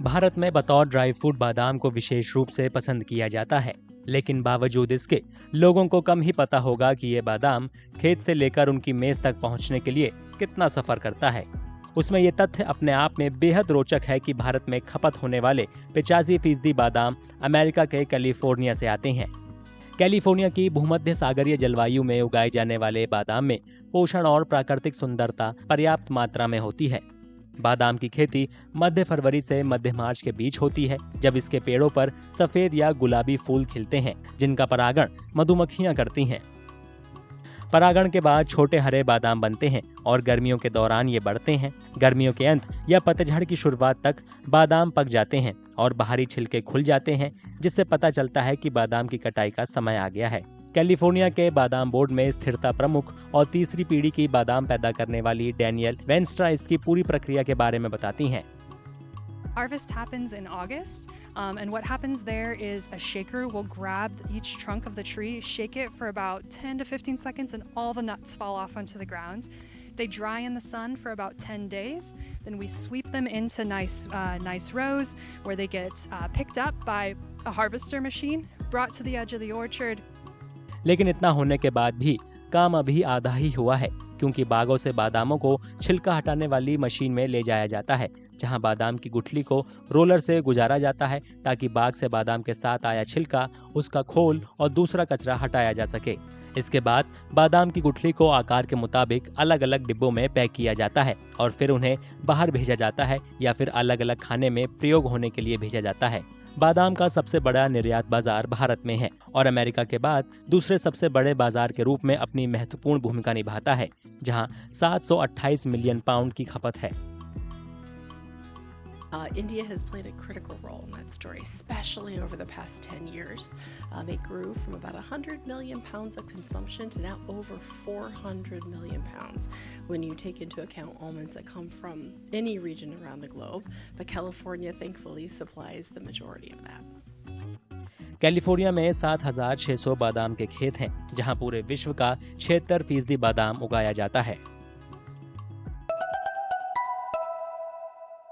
भारत में बतौर dry fruit बादाम को विशेष रूप से पसंद किया जाता है, लेकिन बावजूद इसके लोगों को कम ही पता होगा कि ये बादाम खेत से लेकर उनकी मेज तक पहुंचने के लिए कितना सफर करता है। उसमें ये तथ्य अपने आप में बेहद रोचक है कि भारत में खपत होने वाले 85% बादाम अमेरिका के कैलिफोर्निया से आते हैं। कैलिफोर्निया की भूमध्य सागरीय जलवायु में उगाए जाने वाले बादाम में पोषण और प्राकृतिक सुंदरता पर्याप्त मात्रा में होती है। बादाम की खेती मध्य फरवरी से मध्य मार्च के बीच होती है, जब इसके पेड़ों पर सफेद या गुलाबी फूल खिलते हैं, जिनका परागण मधुमक्खियां करती हैं। परागण के बाद छोटे हरे बादाम बनते हैं और गर्मियों के दौरान ये बढ़ते हैं। गर्मियों के अंत या पतझड़ की शुरुआत तक बादाम पक जाते हैं और बाहरी छिलके खुल जाते हैं, जिससे पता चलता है कि बादाम की कटाई का समय आ गया है। कैलिफोर्निया के बादाम बोर्ड में स्थिरता प्रमुख और तीसरी पीढ़ी की बादाम पैदा करने वाली डैनियल वेंस्ट्रा इसकी पूरी प्रक्रिया के बारे में बताती हैं। Harvest happens in August, and what happens there is a shaker will grab each trunk of the tree, shake it for about 10 to 15 seconds, and all the nuts fall off onto the ground. They dry in the sun for about 10 days. Then we sweep them into nice rows where they get picked up by a harvester machine, brought to the edge of the orchard. लेकिन इतना होने के बाद भी काम अभी आधा ही हुआ है, क्योंकि बागों से बादामों को छिलका हटाने वाली मशीन में ले जाया जाता है, जहां बादाम की गुठली को रोलर से गुजारा जाता है ताकि बाग से बादाम के साथ आया छिलका, उसका खोल और दूसरा कचरा हटाया जा सके। इसके बाद बादाम की गुठली को आकार के मुताबिक अलग अलग डिब्बों में पैक किया जाता है और फिर उन्हें बाहर भेजा जाता है या फिर अलग अलग खाने में प्रयोग होने के लिए भेजा जाता है। बादाम का सबसे बड़ा निर्यात बाजार भारत में है और अमेरिका के बाद दूसरे सबसे बड़े बाजार के रूप में अपनी महत्वपूर्ण भूमिका निभाता है, जहां 728 मिलियन पाउंड की खपत है। India has played a critical role in that story, especially over the past 10 years. It grew from about 100 million pounds of consumption to now over 400 million pounds when you take into account almonds that come from any region around the globe. But California, thankfully, supplies the majority of that. California में 7,600 बादाम के खेत हैं, जहां पूरे विश्व का 76% बादाम उगाया जाता है।